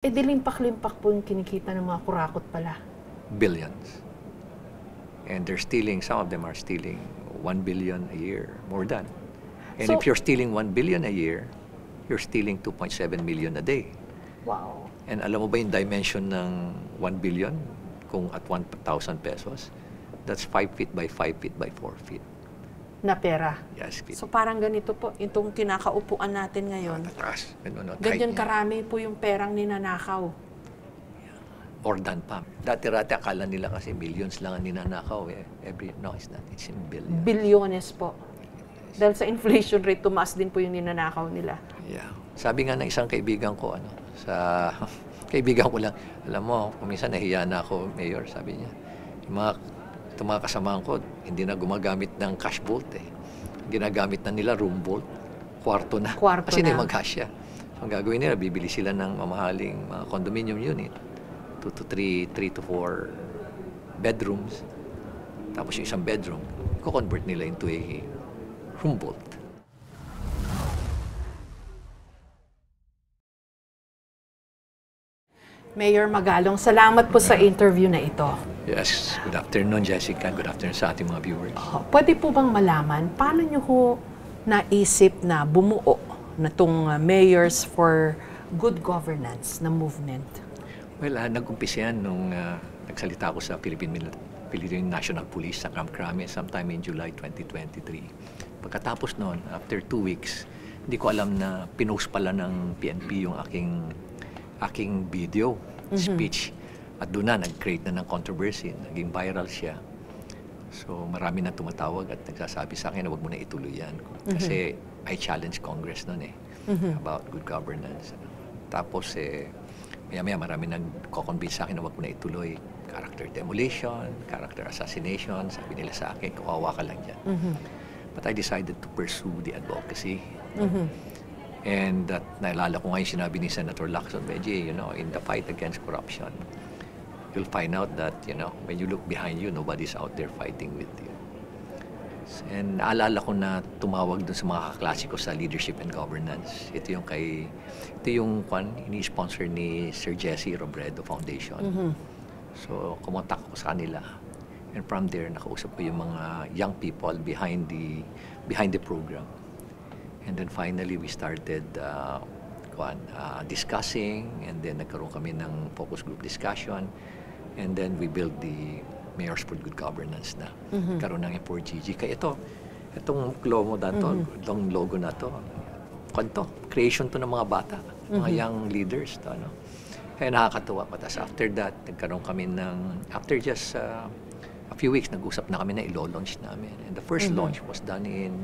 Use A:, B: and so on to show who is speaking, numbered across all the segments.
A: Eh, di limpak-limpak po yung kinikita ng mga kurakot pala.
B: Billions. And they're stealing, some of them are stealing 1 billion a year, more than. And
A: So-
B: if you're stealing 1 billion a year, you're stealing 2.7 million a day.
A: Wow.
B: And alam mo ba yung dimension ng 1 billion? Kung at 1,000 pesos, that's 5 feet by 5 feet by 4 feet.
A: Na pera.
B: Yes, feet.
A: So parang ganito po, itong kinakaupuan natin ngayon.
B: Tataas. Ganun,
A: Ganyan
B: height niya.
A: karami po yung perang ninanakaw.
B: Or than pa. Dati-rati akala nila kasi millions lang ang ninanakaw. No, it's not. It's in billions.
A: Bilyones po. Dahil sa inflation rate, tumaas din po yung ninanakaw nila.
B: Yeah. Sabi nga ng isang kaibigan ko, sa kaibigan ko lang, alam mo, kuminsan nahiya na ako, Mayor, sabi niya. Itong mga kasamahan ko, hindi na gumagamit ng cash vault eh. Ginagamit na nila room vault, kwarto na.
A: Kwarto
B: kasi
A: na.
B: hindi mag-cash. So, ang gagawin nila, bibili sila ng mamahaling mga condominium unit, 2 to 3, 3 to 4 bedrooms. Tapos yung isang bedroom, ko-convert nila into a room vault.
A: Mayor Magalong, salamat po sa interview na ito.
B: Yes, good afternoon, Jessica. Good afternoon sa ating mga viewers.
A: Pwede po bang malaman, paano nyo ho naisip na bumuo na itong Mayors for Good Governance na movement?
B: Well, nag-umpisa yan nung nagsalita ako sa Philippine National Police sa Camp Crame sometime in July 2023. Pagkatapos noon, after 2 weeks, hindi ko alam na pinost pala ng PNP yung aking video, speech. At doon na, nag-create na ng controversy. Naging viral siya. So, marami na tumatawag at nagsasabi sa akin na huwag mo na ituloy yan. Kasi I challenge Congress noon about good governance. Tapos, maya-maya marami nagko-convince sa akin na huwag mo na ituloy. Character demolition, character assassination. Sabi nila sa akin, kawawa ka lang dyan. But I decided to pursue the advocacy. And that naalala ko ngayon sinabi ni Senator Lacson, Reggie, in the fight against corruption, you'll find out that, when you look behind you, nobody's out there fighting with you. And naalala ko na tumawag dun sa mga kaklase ko sa leadership and governance. Ito yung ini-sponsor ni Sir Jesse Robredo Foundation. So, kumontak ko sa kanila. And from there, nakausap ko yung mga young people behind the program. And then finally, we started discussing, and then nagkaroon kami ng focus group discussion, and then we built the Mayors for Good Governance na. Karoon ng M4GG. Kaya itong logo na to, itong logo na to, creation to ng mga bata, mga young leaders to, Kaya nakakatuwa pa. Tapos after that, nagkaroon kami after just a few weeks, nag-usap na kami na ilo-launch namin. And the first launch was done in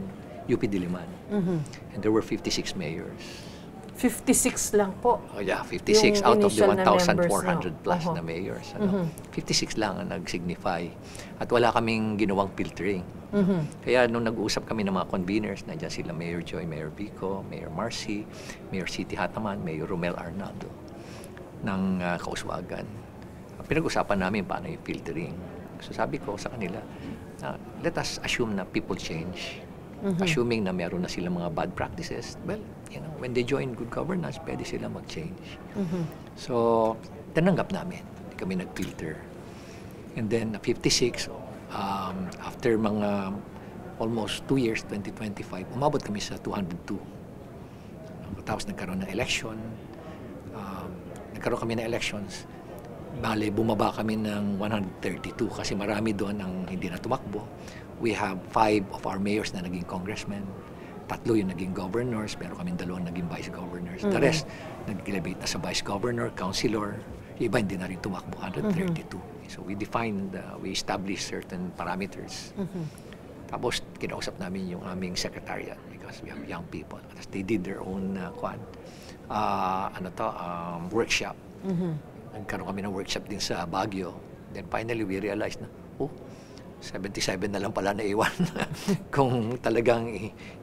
B: UP Diliman. And there were 56 mayors.
A: 56 lang po.
B: Oh yeah, 56 out of the
A: initial na
B: 1,400 plus
A: members, no?
B: na mayors. 56 lang ang nag-signify. At wala kaming ginawang filtering. Kaya nung nag-uusap kami ng mga conveners, nandiyan sila Mayor Joy, Mayor Vico, Mayor Marcy, Mayor City Hataman, Mayor Romel Arnaldo ng Kauswagan. Pinag-usapan namin paano yung filtering. So sabi ko sa kanila, let us assume na people change. Assuming na meron na silang mga bad practices, well, when they join good governance, pwede sila mag-change. So, tinanggap namin. Hindi kami nag-filter. And then, 56, after mga almost 2 years, 2025, umabot kami sa 202. Tapos nagkaroon ng election. Nagkaroon kami ng elections. Bale, bumaba kami ng 132 kasi marami doon ang hindi na tumakbo. We have 5 of our mayors na naging congressmen. 3 yung naging governors, pero kami 2 naging vice governors. The rest, nag-elevate na sa vice governor, councilor. Yung iba hindi na rin tumakbo, 132. So we defined, we established certain parameters. Tapos kinausap namin yung aming secretariat because we have young people. They did their own workshop. Nagkaroon kami ng workshop din sa Baguio. Then finally, we realized na, 77 na lang pala na iwan. Kung talagang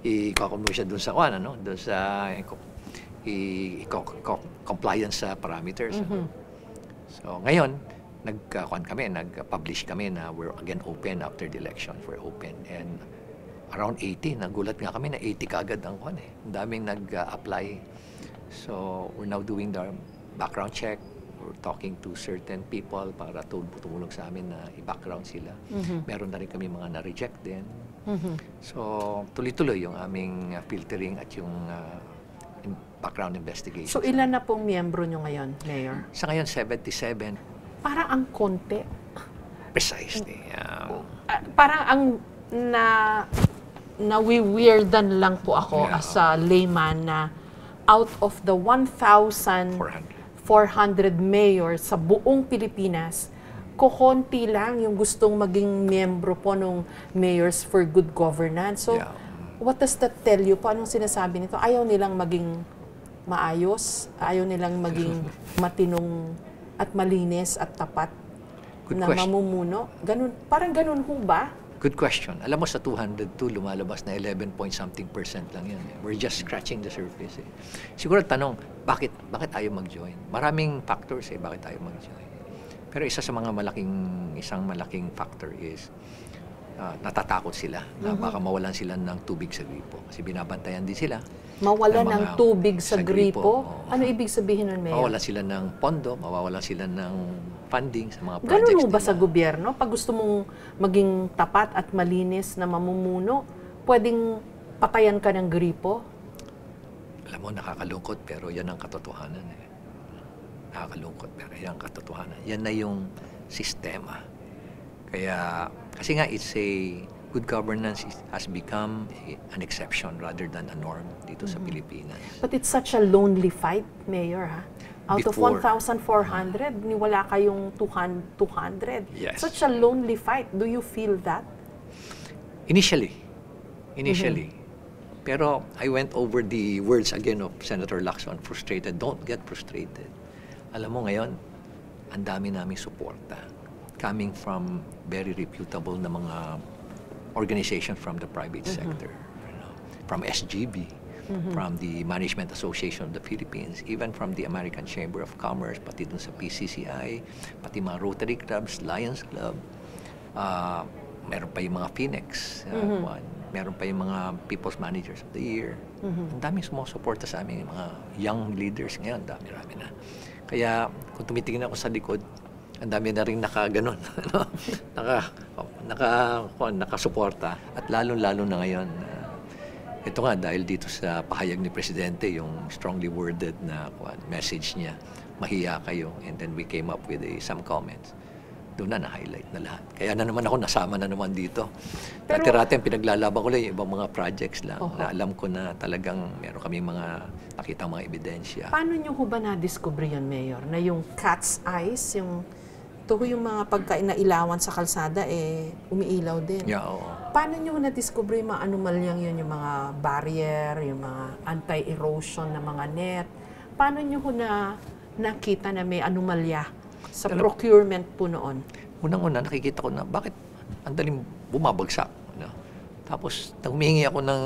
B: i-compromise siya dun sa dun sa compliance sa parameters. So ngayon, nag-publish kami na we're again open after the election. We're open. And around 80, nagulat nga kami na 80 kaagad ang Ang daming nag-apply. So we're now doing the background check. We're talking to certain people para tumulong sa amin na i-background sila. Meron na rin kami mga na-reject din. So, tuloy-tuloy yung aming filtering at yung background investigation.
A: So, ilan na pong miyembro nyo ngayon, Mayor?
B: Sa ngayon, 77.
A: Parang ang konti.
B: Precisely.
A: Parang ang nawi-weirdan lang po ako
B: Yeah.
A: as a layman na out of the 1,400 mayors sa buong Pilipinas, kukonti lang yung gustong maging miyembro po ng Mayors for Good Governance. So,
B: Yeah.
A: what does that tell you? Paano sinasabi nito? Ayaw nilang maging maayos? Ayaw nilang maging matinong at malinis at tapat
B: Good
A: na
B: question.
A: mamumuno? Ganun, parang ganun ho ba?
B: Good question. Alam mo, sa 202, lumalabas na 11-point-something% lang yan. We're just scratching the surface. Siguro tanong, bakit ayaw mag-join? Maraming factors bakit ayaw mag-join. Pero isang malaking factor is natatakot sila na baka mawalan sila ng tubig sa gripo. Kasi binabantayan din sila.
A: Mawalan
B: ng
A: ng
B: mga-
A: tubig sa
B: sa
A: gripo?
B: gripo.
A: Ano ibig sabihin nun, Mayor?
B: Mawalan sila ng pondo, mawawalan sila ng funding sa mga projects
A: Ganun mo ba
B: nila.
A: sa gobyerno? Pag gusto mong maging tapat at malinis na mamumuno, pwedeng patayan ka ng gripo?
B: Alam mo, nakakalungkot pero yan ang katotohanan. Nakakalungkot pero yan ang katotohanan. Yan na yung sistema. Kaya, kasi nga it's a good governance has become an exception rather than a norm dito sa Pilipinas.
A: But it's such a lonely fight, Mayor, ha? Out
B: Before.
A: of 1,400, wala kayong 200.
B: Yes.
A: Such a lonely fight. Do you feel that?
B: Initially. Pero I went over the words again of Senator Lacson, frustrated. Don't get frustrated. Alam mo ngayon, ang dami naming suporta coming from very reputable na mga organizations from the private sector. From SGB, from the Management Association of the Philippines, even from the American Chamber of Commerce, pati dun sa PCCI, pati mga Rotary Clubs, Lions Club, meron pa yung mga Phoenix, meron pa yung mga People's Managers of the Year. Ang daming sumusuporta sa amin, yung mga young leaders ngayon, dami-rami na. Kaya kung tumitingin ako sa likod, ang dami na rin nakaganon, nakasuporta. At lalo-lalo na ngayon, ito nga dahil dito sa pahayag ni Presidente, yung strongly worded na message niya, mahiya kayo, and then we came up with some comments. Doon na-highlight na lahat. Kaya na naman ako nasama na naman dito. Dati-rati ang pinaglalaban ko lang yung ibang mga projects lang. Na alam ko na talagang meron kami mga nakita mga ebidensya.
A: Paano nyo ho ba na-discover yun, Mayor? Na yung cat's eyes, yung mga pagkainailawan sa kalsada, umiilaw din.
B: Yeah, oo.
A: Paano nyo na-discover yung mga anomalyang yun, yung mga barrier, yung mga anti-erosion na mga net? Paano nyo ho nakita na may anomalya sa procurement po noon?
B: Unang-una, nakikita ko na bakit ang daling bumabagsak. Tapos, humingi ako ng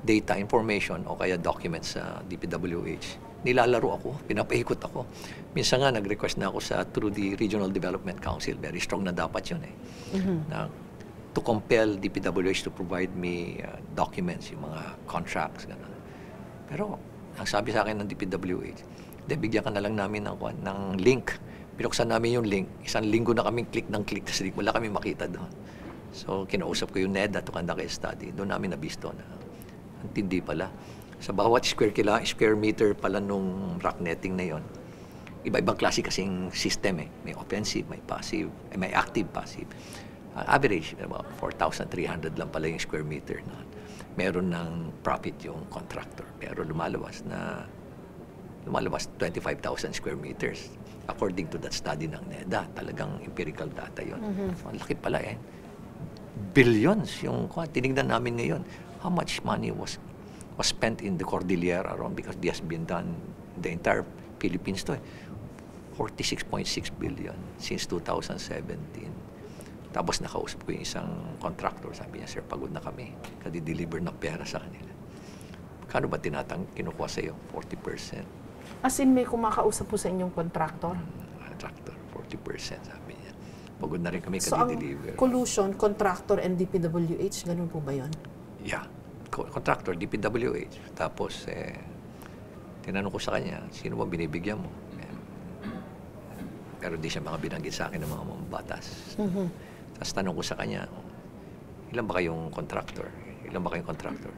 B: data, information, o kaya documents sa DPWH. Nilalaro ako, pinapaikot ako. Minsan nga, nag-request na ako through the Regional Development Council. Very strong na dapat yun na to compel DPWH to provide me documents, yung mga contracts, gano'n. Pero, ang sabi sa akin ng DPWH, bigyan ka na lang namin ng link. Binuksan namin yung link. Isang linggo na kaming click ng click, kasi wala kami makita doon. So, kinausap ko yung NEDA to conduct a study. Doon namin nabisto na ang tindi pala. Sa bawat square meter pala nung rock netting na yon, iba-ibang klase kasing system May offensive, may passive, may active, passive. Average, about 4,300 lang pala yung square meter na. Meron ng profit yung contractor. Pero lumalabas 25,000 square meters. According to that study ng NEDA, talagang empirical data yon. So, ang laki pala billions yung tinignan namin ngayon. How much money was spent in the Cordillera around, because this has been done in the entire Philippines to 46.6 billion since 2017. Tapos nakausap ko yung isang contractor, sabi niya, sir, pagod na kami, kadi-deliver ng pera sa kanila. Kano ba kinukuha sa iyo? 40%.
A: As in, may kumakausap po sa inyong contractor?
B: Contractor, 40%, sabi niya. Pagod na rin kami
A: So, ang
B: kadi-deliver.
A: collusion, contractor and DPWH, ganun po ba yun?
B: Yeah. Contractor, DPWH. Tapos, tinanong ko sa kanya, sino ba binibigyan mo? pero di siya binanggit sa akin ng mga mambabatas. Tapos tanong ko sa kanya, ilan ba kayong contractor? Ilan ba kayong contractor?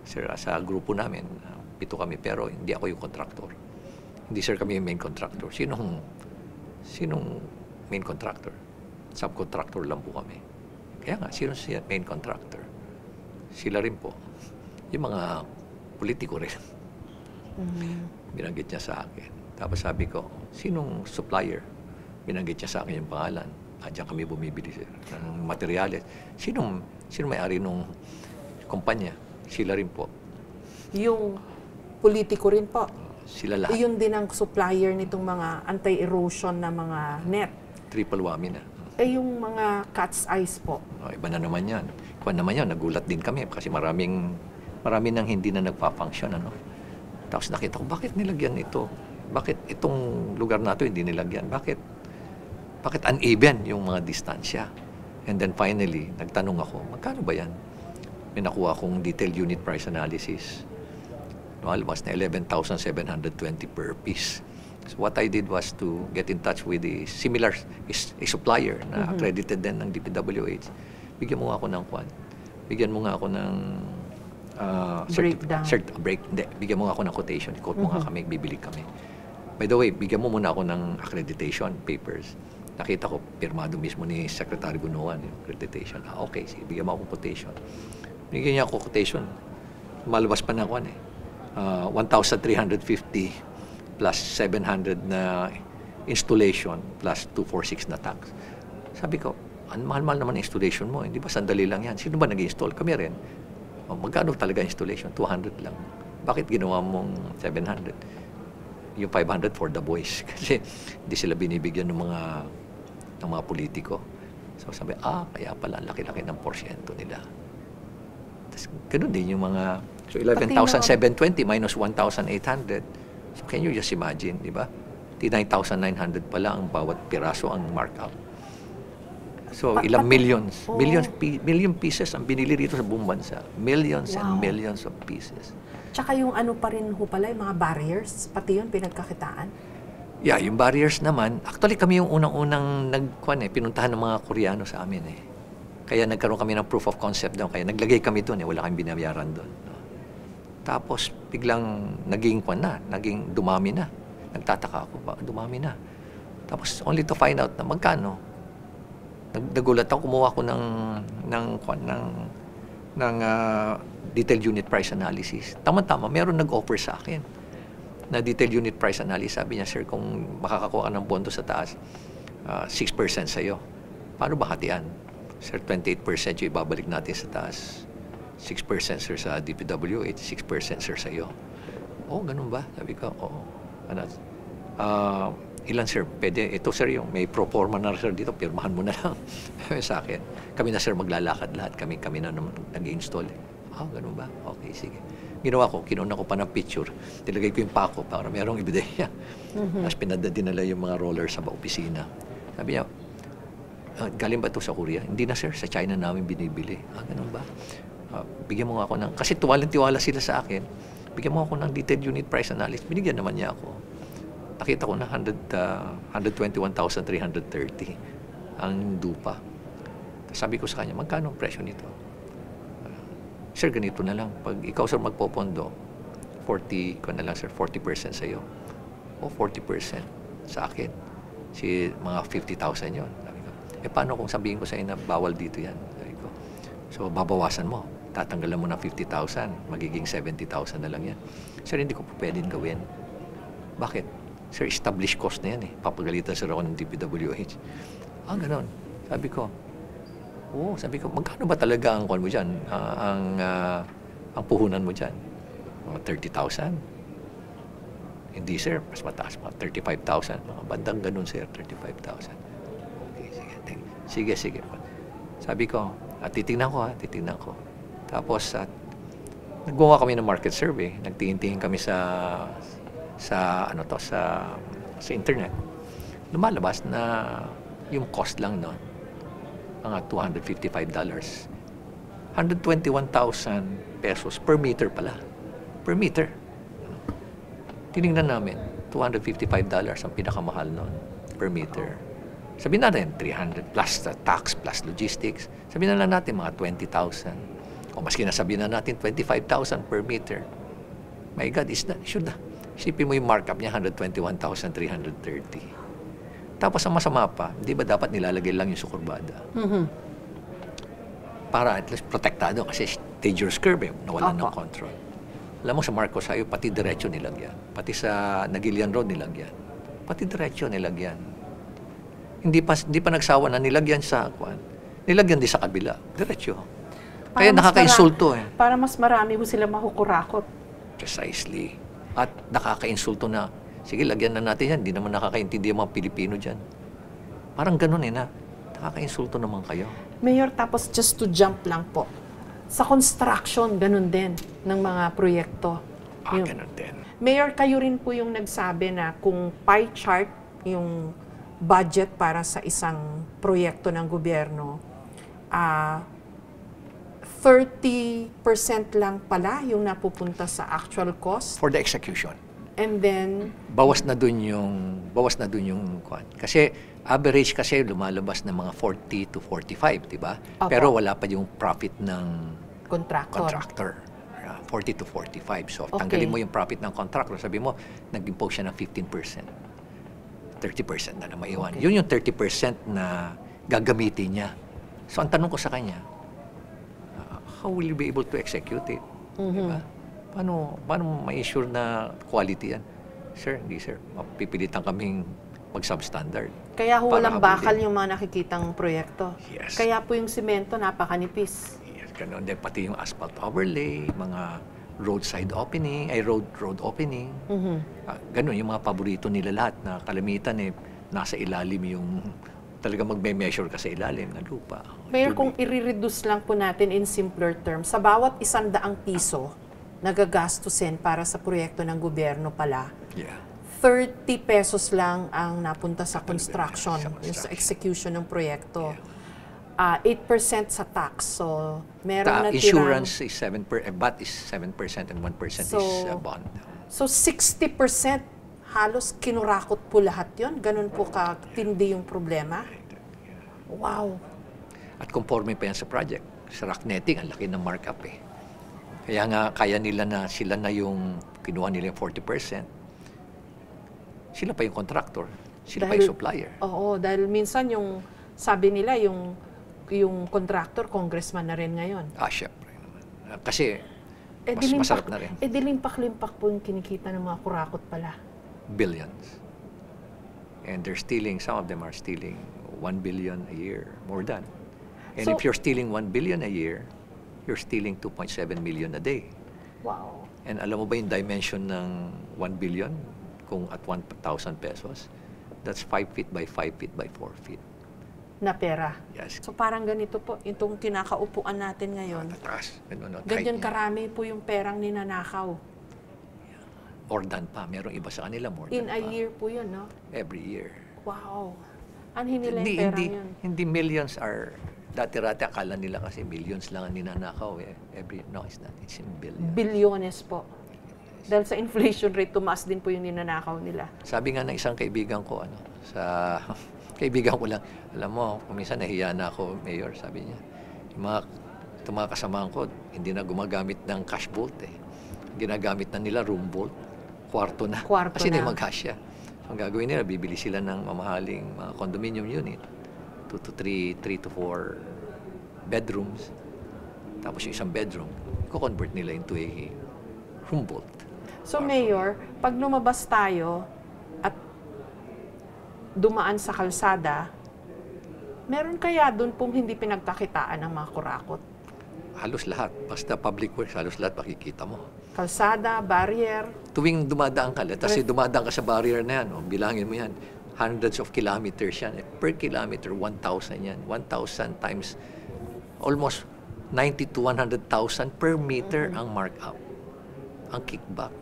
B: Sir, sa grupo namin, 7 kami, pero hindi ako yung contractor. Hindi, sir, kami yung main contractor. Sinong main contractor? Subcontractor lang po kami. Kaya nga, sino siya main contractor? Sila rin po. Yung mga politiko rin. Binanggit niya sa akin. Tapos sabi ko, sinong supplier? Binanggit niya sa akin yung pangalan. Diyan kami bumibili, sir, ng materyales. Sino may-ari nung kumpanya? Sila rin po.
A: Yung politiko rin po.
B: Sila lahat.
A: Yun din ang supplier nitong mga anti-erosion na mga net.
B: Triple whammy na.
A: Yung mga cat's eyes po.
B: Iba na naman yan. Kung naman yan, nagulat din kami kasi marami nang hindi na nagpa-function. Tapos nakita ko, bakit nilagyan ito? Bakit itong lugar na ito hindi nilagyan? Bakit uneven yung mga distansya? And then finally, nagtanong ako, magkano ba yan? May nakuha akong detailed unit price analysis. Lumalabas na 11,720 per piece. So what I did was to get in touch with a supplier na accredited din ng DPWH. Bigyan mo nga ako ng Bigyan mo nga ako ng bigyan mo nga ako ng quotation. Quote mo nga kami, bibili kami. By the way, bigyan mo muna ako ng accreditation papers. Nakita ko, pirmado mismo ni Secretary Gunoan yung accreditation. Okay, sige, bigyan mo ako quotation. Bigyan niya ako quotation. Malabas pa na 1,350 plus 700 na installation plus 246 na tax. Sabi ko, ang mahal-mahal naman installation mo. Hindi ba sandali lang yan? Sino ba nag-install? Kami rin. Magkano talaga installation? 200 lang. Bakit ginawa mong 700? Yung 500 for the boys. Kasi hindi sila binibigyan ng mga politiko. So sabi, kaya pala laki-laki ng porsyento nila. Tapos ganun din yung mga, so 11,720 minus 1,800. So can you just imagine, di ba? 9,900 pala ang bawat piraso ang markup. So ilang millions, million pieces ang binili rito sa buong bansa. Millions and millions of pieces.
A: Tsaka yung ano pa rin ho pala, yung mga barriers, pati yun pinagkakitaan?
B: Yeah, yung barriers naman, actually kami yung unang-unang pinuntahan ng mga Koreano sa amin Kaya nagkaroon kami ng proof of concept doon. Kaya naglagay kami doon wala kaming binabayaran doon. Tapos biglang naging dumami na. Nagtataka ako, dumami na. Tapos only to find out na magkano. Nagulat ako, kumuha ko ng detailed unit price analysis. Tama-tama, meron nag-offer sa akin na detailed unit price analysis. Sabi niya, sir, kung makakakuha ka ng pondo sa taas, 6% sa'yo. Paano ba hatian? Sir, 28% yung ibabalik natin sa taas. 6% sir sa DPWH, 6% sir sa'yo. Ganun ba? Sabi ko, oo. Ilan sir? Pwede. Ito sir, yung may pro forma na sir dito, pirmahan mo na lang sa akin. Kami na sir maglalakad lahat. Kami na naman nag-install. Ganun ba? Okay, sige. Ginawa ko, kinuna ko pa ng picture. Tilagay ko yung pako para merong ebidensya. Tapos dinala yung mga roller sa opisina. Sabi niya, galing ba ito sa Korea? Hindi na sir, sa China namin binibili. Ganun ba? Bigyan mo nga ako kasi tiwala sila sa akin. Bigyan mo ako ng detailed unit price analysis. Binigyan naman niya ako. Nakita ko na 121,330 ang dupa. Sabi ko sa kanya, magkano ang presyo nito? Sir, ganito na lang. Pag ikaw, sir, magpopondo, 40% sa iyo. 40% sa akin. Mga 50,000 yun. Sabi ko, paano kung sabihin ko sa inyo na bawal dito yan? Sabi ko, so, babawasan mo. Tatanggalan mo ng 50,000. Magiging 70,000 na lang yan. Sir, hindi ko po pwedeng gawin. Bakit? Sir, established cost na yan Papagalitan sir ako ng DPWH. Ganon. Sabi ko, sabi ko, magkano ba talaga ang mo dyan? Ang puhunan mo dyan? 30,000? Hindi sir, mas mataas pa. 35,000. Mga bandang ganun sir, 35,000. Okay, sige. Sabi ko, titignan ko. Tapos, naggawa kami ng market survey. Nagtingin-tingin kami sa internet. Lumalabas na yung cost lang noon, mga $255. 121,000 pesos per meter pala. Per meter. Tinignan namin, $255 ang pinakamahal noon. per meter. Sabihin natin, 300 plus tax plus logistics. Sabihin na lang natin mga 20,000. O maski nasabihin na natin 25,000 per meter. My God, should na. Isipin mo yung markup niya, 121,330. Tapos ang masama pa, di ba dapat nilalagay lang yung sukurbada? Para at least protektado kasi dangerous curve, nawalan ng control. Alam mo sa Marcos Highway, pati diretso nilagyan. Pati sa Nagilian Road nilagyan. Pati diretso nilagyan. Hindi pa nagsawa na nilagyan sa kwan. Nilagyan din sa kabila. Diretso. Kaya nakaka-insulto eh.
A: Para mas marami mo sila makukurakot.
B: Precisely. At nakaka-insulto na, sige, lagyan na natin yan. Hindi naman nakakaintindi ang mga Pilipino dyan. Parang ganun na. Nakaka-insulto naman kayo.
A: Mayor, tapos just to jump lang po. Sa construction, ganun din ng mga proyekto.
B: Ganun din.
A: Mayor, kayo rin po yung nagsabi na kung pie chart yung budget para sa isang proyekto ng gobyerno, 30% lang pala yung napupunta sa actual cost.
B: For the execution.
A: And then
B: bawas na dun yung kwan. Kasi average kasi lumalabas ng mga 40 to 45, di ba? Pero wala pa yung profit ng contractor. 40 to 45. So tanggalin mo yung profit ng contractor, sabi mo nag-impose siya ng 15%. 30% na maiwan. Yun yung 30% na gagamitin niya. So ang tanong ko sa kanya, how will you be able to execute it? Diba? Paano ma-ensure na quality yan? Sir, hindi sir. Mapipilitan kaming mag-substandard.
A: Kaya walang bakal yung mga nakikitang proyekto.
B: Yes.
A: Kaya po yung semento napakanipis.
B: Yes, ganun. Then pati yung asphalt overlay, mga roadside opening, road opening. Ganun, yung mga paborito nila lahat na kalamitan nasa ilalim yung talaga magme-measure ka sa ilalim na lupa.
A: Mayor, kung i-reduce lang po natin in simpler terms, sa bawat 100 piso nagagastusin para sa proyekto ng gobyerno pala, 30 pesos lang ang napunta sa construction, sa execution ng proyekto. 8% sa tax. So, meron na
B: insurance is 7%, BAT is 7% and 1% is bond.
A: So, 60% halos kinurakot po lahat yon. Ganun po katindi yung problema. Wow.
B: At conforme pa yan sa project. Sa rock netting, ang laki ng markup eh. Kaya nga, kaya nila na sila na yung kinuha nila yung 40%. Sila pa yung contractor. Sila pa yung supplier.
A: Oo, dahil minsan yung, sabi nila, yung contractor, congressman na rin ngayon.
B: Syempre. Kasi, masarap na rin.
A: Dilimpak-limpak po yung kinikita ng mga kurakot pala.
B: Billions. And they're stealing, some of them are stealing 1 billion a year, more than. And if you're stealing 1 billion a year, you're stealing 2.7 million a day.
A: Wow.
B: And alam mo ba yung dimension ng 1 billion? Kung at 1,000 pesos, that's 5 feet by 5 feet by 4 feet.
A: Na pera.
B: Yes.
A: So parang ganito po, itong kinakaupuan natin ngayon. Ganyan karami po yung perang ninanakaw.
B: More than pa. Merong iba sa kanila, more than
A: In a year po yun, no?
B: Every year.
A: Wow. Anhin nila yung perang yun?
B: Hindi millions are, dati-rati akala nila kasi millions lang ang ninanakaw eh. No, it's not. It's in billions.
A: Bilyones po. Dahil sa inflation rate, tumaas din po yung ninanakaw nila.
B: Sabi nga ng isang kaibigan ko, kaibigan ko lang, alam mo, kuminsan nahiya na ako, Mayor, sabi niya. Yung mga kasamahan ko, hindi na gumagamit ng cash vault eh. Ginagamit na nila room vault, kwarto na. Kasi na mag-cash siya. So, ang gagawin nila, bibili sila ng mamahaling mga condominium unit, 2 to 3 to 4 bedrooms. Tapos yung isang bedroom, i-convert nila into a room vault.
A: So, Mayor, pag lumabas tayo at dumaan sa kalsada, meron kaya doon pong hindi pinagkakitaan ng mga kurakot?
B: Halos lahat. Basta public works, halos lahat makikita mo.
A: Kalsada, barrier.
B: Tuwing dumadaan ka, kasi dumadaan ka sa barrier na yan, bilangin mo yan, hundreds of kilometers yan. Per kilometer, 1,000 yan. 1,000 times almost 90 to 100,000 per meter ang markup. Ang kickback.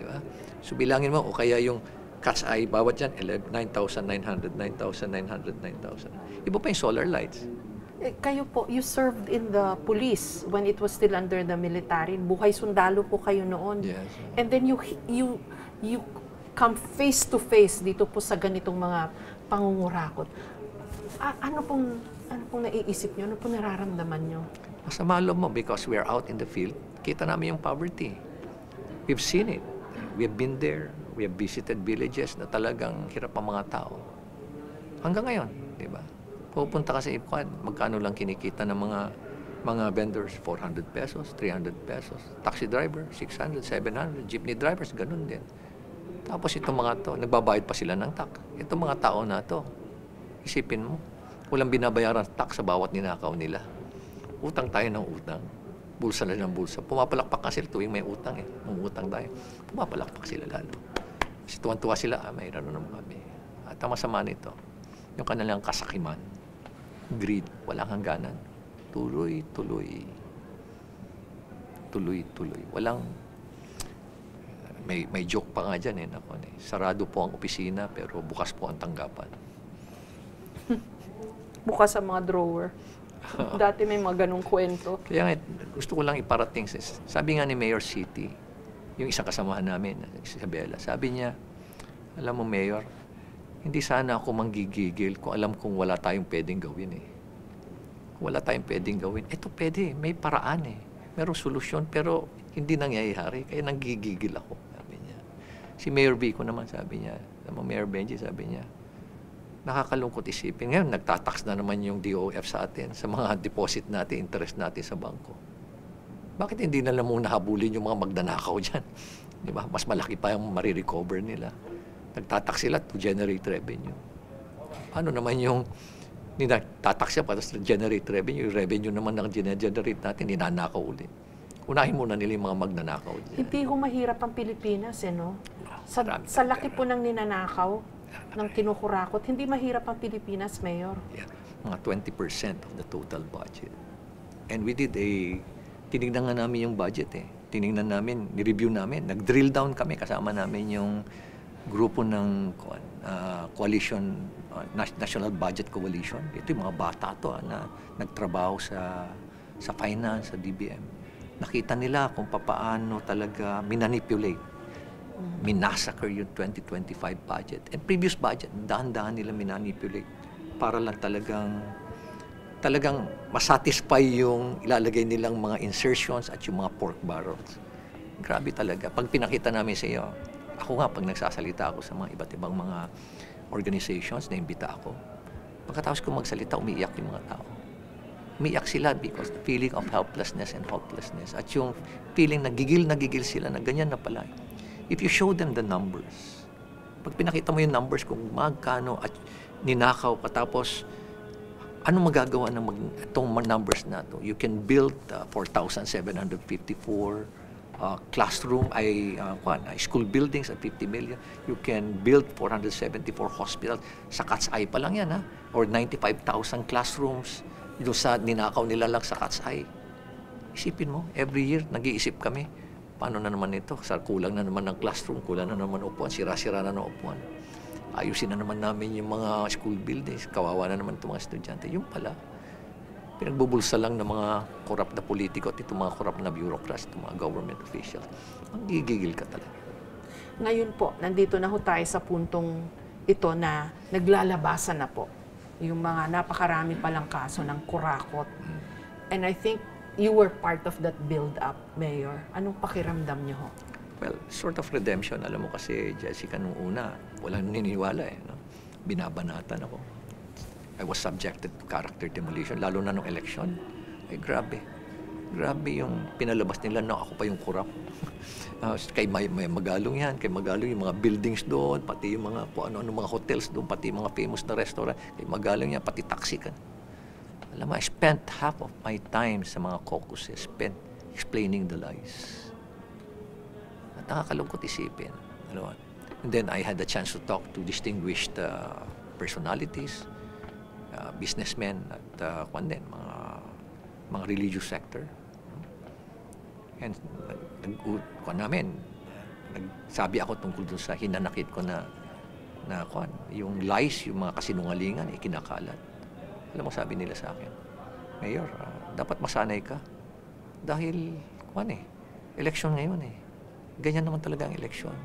B: Diba? So bilangin mo, o kaya yung cat's eye, bawat yan, 9,900, 9,900, 9,000. Iba pa yung solar lights.
A: Kayo po, you served in the police when it was still under the military. Buhay sundalo po kayo noon.
B: Yes.
A: And then you come face to face dito po sa ganitong mga pangungurakot, ano pong naiisip nyo? Ano pong nararamdaman nyo?
B: Masama loob mo because we are out in the field. Kita namin yung poverty. We've seen it. We have been there. We have visited villages na talagang hirap ang mga tao. Hanggang ngayon, di ba? Pupunta ka sa Ipcan, magkano lang kinikita ng mga vendors? 400 pesos, 300 pesos. Taxi driver, 600, 700. Jeepney drivers, ganun din. Tapos itong mga to, nagbabayad pa sila ng tax. Itong mga tao na to, isipin mo, walang binabayaran tax sa bawat ninakaw nila. Utang tayo ng utang. Bulsa na ng bulsa. Pumapalakpak kasi tuwing may utang eh. Mungutang tayo. Pumapalakpak sila lalo. Kasi tuwan-tuwa sila, mayroon na naman kami. At ang masama nito, yung kanilang kasakiman, greed, walang hangganan. Tuloy-tuloy. Tuloy-tuloy. Walang, may joke pa nga dyan eh. Sarado po ang opisina pero bukas po ang tanggapan.
A: Bukas sa mga drawer. Dati may mga ganong kwento.
B: Kaya nga, gusto ko lang iparating. Sabi nga ni Mayor City, yung isang kasamahan namin, si Isabela, sabi niya, alam mo Mayor, hindi sana ako manggigigil kung alam kong wala tayong pwedeng gawin eh. Kung wala tayong pwedeng gawin, eto pwede, may paraan eh. Merong solusyon, pero hindi nangyayari, kaya nanggigigil ako, sabi niya. Si Mayor Vico naman, sabi niya, Mayor Benji, sabi niya, nakakalungkot isipin. Ngayon, nagtatax na naman yung DOF sa atin, sa mga deposit natin, interest natin sa bangko. Bakit hindi na lang muna habulin yung mga magnanakaw dyan? Di ba? Mas malaki pa yung marirecover nila. Nagtatax sila to generate revenue. Ano naman yung nagtatax siya para sa generate revenue? Yung revenue naman na generate natin, ninanakaw ulit. Unahin muna nila yung mga magnanakaw dyan.
A: Hindi ho mahirap ang Pilipinas, eh, no? Sa laki po ng ninanakaw, ng kinukurakot, hindi mahirap ang Pilipinas, Mayor.
B: Yeah, mga 20% of the total budget. And we did tinignan nga namin yung budget eh. Tinignan namin, ni-review namin, nag-drill down kami, kasama namin yung grupo ng coalition, National Budget Coalition. Ito yung mga bata to na nagtrabaho sa finance, sa DBM. Nakita nila kung paano talaga minanipulate, minasacre yung 2025 budget. And previous budget, dahan-dahan nila minanipulate para lang talagang masatisfy yung ilalagay nilang mga insertions at yung mga pork barrels. Grabe talaga. Pag pinakita namin sa iyo, ako nga, pag nagsasalita ako sa mga iba't ibang mga organizations, naimbita ako. Pagkatapos ko magsalita, umiiyak yung mga tao. Umiiyak sila because the feeling of helplessness and hopelessness. At yung feeling nagigil sila na ganyan na pala. If you show them the numbers, pag pinakita mo yung numbers kung magkano at ninakaw ka, tapos ano magagawa ng itong numbers na to? You can build 4,754 classroom, school buildings at 50 million. You can build 474 hospitals. Sa Cat's-Eye pa lang yan, ha? Or 95,000 classrooms doon sa ninakaw nila lang sa Cat's-Eye. Isipin mo, every year, nag-iisip kami, paano na naman ito? Kulang na naman ng classroom, kulang na naman upuan, sira-sira na ng upuan. Ayusin na naman namin yung mga school buildings, kawawa na naman itong mga estudyante. Yung pala, pinagbubulsa lang ng mga korap na politiko at itong mga korap na bureaucrats, itong mga government officials. Ang gigigil ka talaga.
A: Ngayon po, nandito na ho tayo sa puntong ito na naglalabasan na po yung mga napakarami palang kaso ng kurakot. And I think you were part of that build-up, Mayor. Anong pakiramdam niyo ho?
B: Well, sort of redemption. Alam mo kasi, Jessica, nung una, walang naniniwala eh. No? Binabanatan ako. I was subjected to character demolition, lalo na nung election. Ay, grabe. Grabe yung pinalabas nila na ako pa yung kurap. Kay may Magalong yan, kay Magalong yung mga buildings doon, pati yung mga, ano mga hotels doon, pati yung mga famous na restaurant. Kay Magalong yan, pati taxi ka. Alam mo, I spent half of my time sa mga caucuses spent explaining the lies. At nakakalungkot isipin. Alam mo? And then I had the chance to talk to distinguished personalities, businessmen at mga religious sector. And nagsabi ako tungkol dun sa hinanakit ko na yung lies, yung mga kasinungalingan, ikinakalat. Alam mo, sabi nila sa akin, Mayor, dapat masanay ka. Dahil, eleksyon ngayon eh. Ganyan naman talaga ang eleksyon.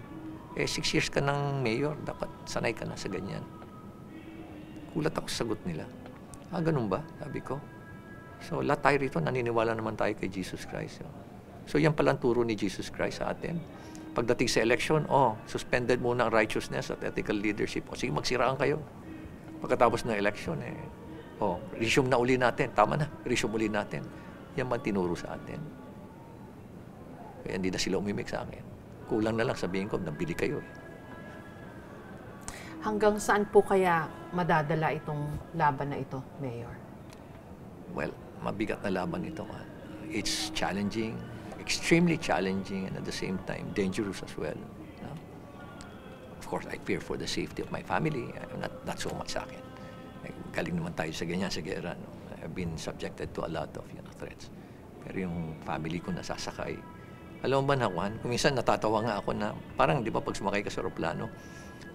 B: 6 years ka ng mayor, dapat sanay ka na sa ganyan. Kulat ako sa sagot nila. Ganun ba? Sabi ko. So, lahat tayo rito, naniniwala naman tayo kay Jesus Christ. So, yan palang turo ni Jesus Christ sa atin. Pagdating sa election, suspended muna ang righteousness at ethical leadership. Sige, magsiraan kayo. Pagkatapos ng election, resume na uli natin. Tama na, resume uli natin. Yan man tinuro sa atin. Kaya hindi na sila umimik sa akin. Kulang na lang sabihin ko, nabili kayo.
A: Hanggang saan po kaya madadala itong laban na ito, Mayor?
B: Well, mabigat na laban ito. It's challenging, extremely challenging, and at the same time, dangerous as well. Of course, I fear for the safety of my family. Not so much sa akin. Galing naman tayo sa ganyan, sa gera. No? I've been subjected to a lot of threats. Pero yung family ko nasasakay. Alam mo ba na, Juan, kung minsan natatawa nga ako na, parang di ba pag sumakay ka sa aeroplano,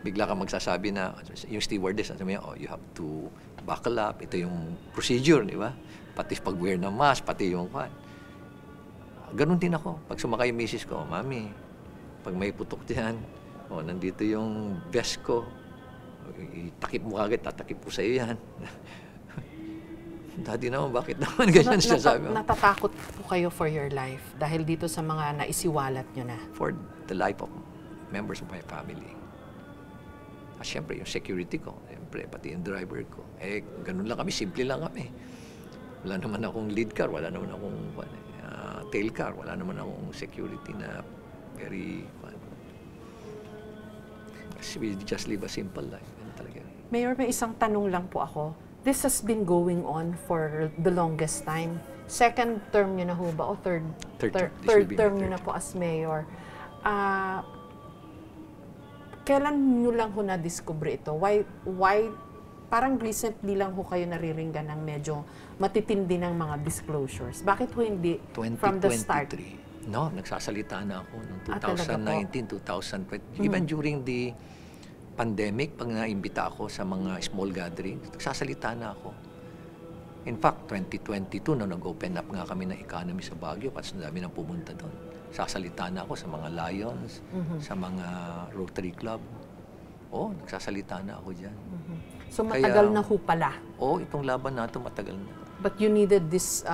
B: bigla ka magsasabi na, yung stewardess, sabi niya, you have to buckle up, ito yung procedure, di ba? Pati pag-wear ng mask, pati yung Juan. Ganun din ako. Pag sumakay yung misis ko, Mami, pag may putok diyan, nandito yung vest ko, itakip mo agad, tatakip ko sa iyo yan. Daddy naman, bakit naman ganyan sinasabi mo?
A: Natatakot po kayo for your life dahil dito sa mga naisiwalat nyo na?
B: For the life of members of my family. At syempre, yung security ko, syempre, pati yung driver ko. Ganun lang kami, simple lang kami. Wala naman akong lead car, wala naman akong tail car, wala naman akong security na very... we just live a simple life. Talaga.
A: Mayor, may isang tanong lang po ako. This has been going on for the longest time. Second term nyo na ho ba? O third term nyo na po as mayor. Kailan nyo lang ho na-discover ito? Why parang recently lang ho kayo nariringgan ng medyo matitindi ng mga disclosures? Bakit ho hindi from the start?
B: 2023. No, nagsasalita na ako noong 2019, 2020. Even during the pandemic, pag naimbita ako sa mga small gatherings, nagsasalita na ako. In fact, 2022, nung nag-open up nga kami ng economy sa Baguio, kasi dami nang pumunta doon. Sasalita na ako sa mga Lions, sa mga Rotary Club. Nagsasalita na ako dyan.
A: So matagal na ho pala?
B: Itong laban na ito matagal na.
A: But you needed this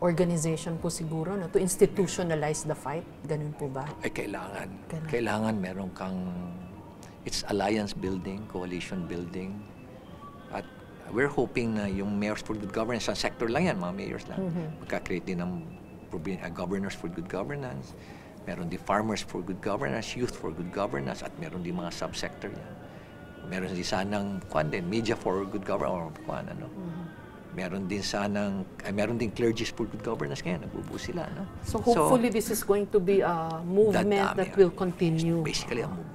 A: organization po siguro to institutionalize the fight? Ganun po ba?
B: Kailangan. Kailangan meron kang... It's alliance building, coalition building. At we're hoping na yung mayors for good governance, sa sector lang yan, mga mayors lang. Magka-create din ng governors for good governance. Meron din farmers for good governance, youth for good governance, at meron din mga subsector yan. Meron din sanang, media for good governance, or meron din sanang, meron din clergies for good governance ngayon, nagbubuo sila, no?
A: So hopefully this is going to be a movement that will continue.
B: Basically a movement.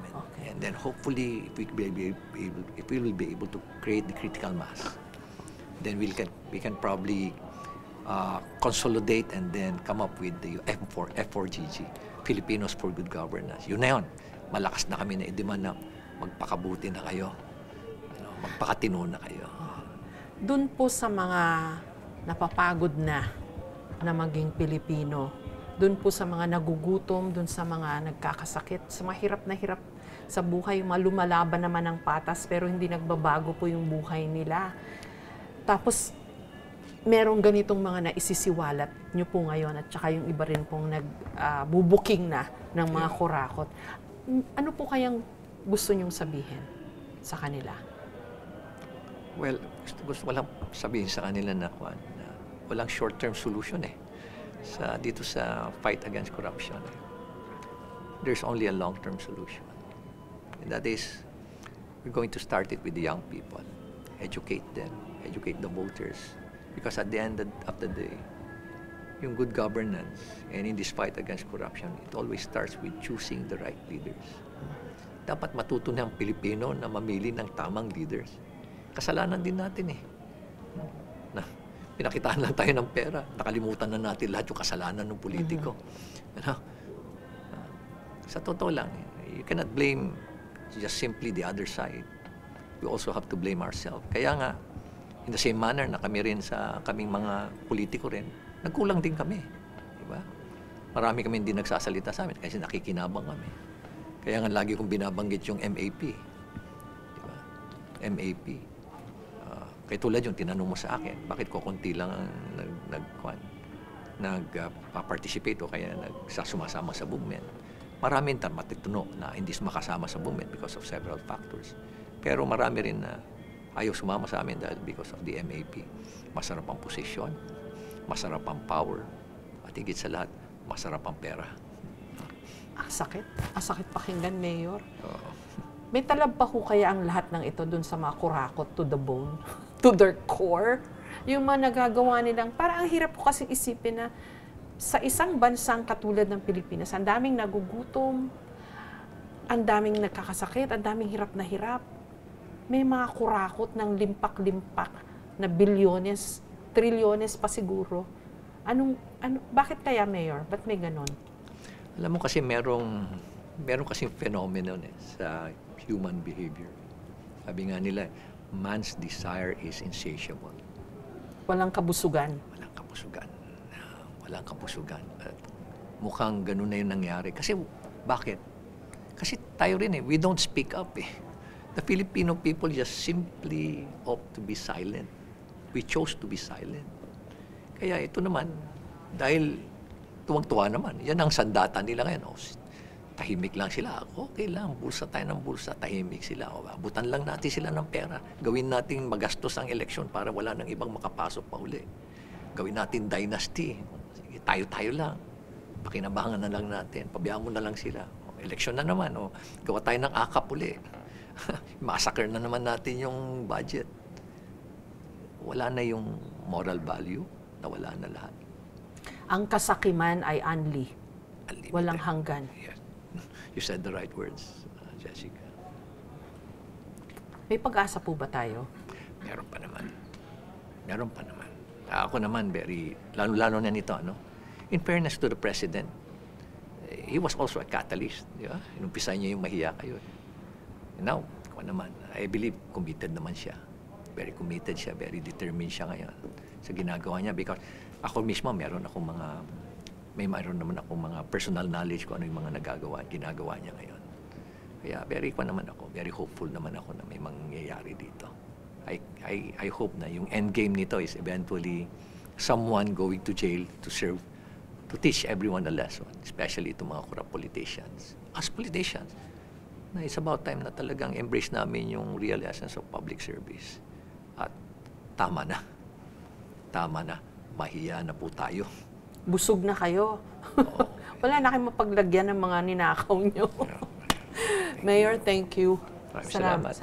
B: And then hopefully, if we will be able to create the critical mass, then we can probably consolidate and then come up with the F4GG, Filipinos for Good Governance. Yun na yun. Malakas na kami na i-demand na magpakabuti na kayo, magpakatino na kayo.
A: Doon po sa mga napapagod na maging Pilipino, doon po sa mga nagugutom, doon sa mga nagkakasakit, sa mga hirap na hirap sa buhay, lumalaban naman ng patas pero hindi nagbabago po yung buhay nila. Tapos, merong ganitong mga naisisiwalat nyo po ngayon at saka yung iba rin pong nagbubuking na ng mga kurakot. Ano po kayang gusto nyong sabihin sa kanila?
B: Well, gusto ko lang sabihin sa kanila na walang short-term solution dito sa fight against corruption. There's only a long-term solution. And that is, we're going to start it with the young people. Educate them, educate the voters. Because at the end of the day, yung good governance and in this fight against corruption, it always starts with choosing the right leaders. Dapat matuto ng Pilipino na mamili ng tamang leaders. Kasalanan din natin na pinakitaan lang tayo ng pera. Nakalimutan na natin lahat yung kasalanan ng politiko. Sa totoo lang, you cannot blame just simply the other side. We also have to blame ourselves. Kaya nga, in the same manner na kami rin sa kaming mga politiko rin, nagkulang din kami. Diba? Marami kami hindi nagsasalita sa amin kasi nakikinabang kami. Kaya nga lagi kong binabanggit yung MAP. Diba? MAP. Kaya tulad yung tinanong mo sa akin, bakit ko konti lang ang nag-participate o kaya sumasama sa movement. Maraming matituno na hindi makasama sa movement because of several factors. Pero marami rin na ayaw sumama sa amin dahil because of the MAP. Masarap ang posisyon, masarap ang power, at higit sa lahat, masarap ang pera.
A: Sakit. Sakit pakinggan, Mayor.
B: Oo.
A: May talab pa ho kaya ang lahat ng ito dun sa mga kurakot to the bone, to their core? Yung mga nagagawa nilang, parang ang hirap po kasi isipin na sa isang bansang katulad ng Pilipinas, ang daming nagugutom, ang daming nagkakasakit, ang daming hirap na hirap. May mga kurakot ng limpak-limpak na bilyones, trilyones pa siguro. Bakit kaya, Mayor? Ba't may ganon?
B: Alam mo kasi meron kasing phenomenon sa human behavior. Sabi nga nila, man's desire is insatiable.
A: Walang kabusugan.
B: Walang kabusugan. Walang kabusugan. At mukhang ganun na yung nangyari. Kasi, bakit? Kasi tayo rin we don't speak up The Filipino people just simply opt to be silent. We chose to be silent. Kaya ito naman, dahil tuwang-tuwa naman, yan ang sandata nila ngayon. Tahimik lang sila. Okay lang, bulsa tayo ng bulsa, tahimik sila. Abutan lang natin sila ng pera. Gawin natin magastos ang eleksyon para wala nang ibang makapasok pa uli. Gawin natin dynasty. Sige, tayo-tayo lang. Pakinabangan na lang natin. Pabayaan mo na lang sila. Eleksyon na naman. Gawa tayo ng akap uli. Massacre na naman natin yung budget. Wala na yung moral value. Nawala na lahat.
A: Ang kasakiman ay unli.
B: Unlimited.
A: Walang hanggan.
B: Yes. You said the right words, Jessica.
A: May pag-asa po ba tayo?
B: Meron pa naman. Meron pa naman. Ako naman, lalo-lalo na nito, In fairness to the President, he was also a catalyst, di ba? Inumpisa niya yung mahiya kayo. And now, ako naman, I believe committed naman siya. Very committed siya, very determined siya ngayon sa ginagawa niya. Because ako mismo, mayroon naman akong mga personal knowledge kung ano yung mga ginagawa niya ngayon. Kaya very hopeful naman ako na may mangyayari dito. I hope na yung end game nito is eventually someone going to jail to teach everyone a lesson, especially itong mga corrupt politicians. As politicians, na it's about time na talagang embrace namin yung real essence of public service. At tama na. Mahiya na po tayo.
A: Busog na kayo. Wala na kayong mapaglagyan ng mga ninakaw nyo. Mayor, thank you.
B: Salamat.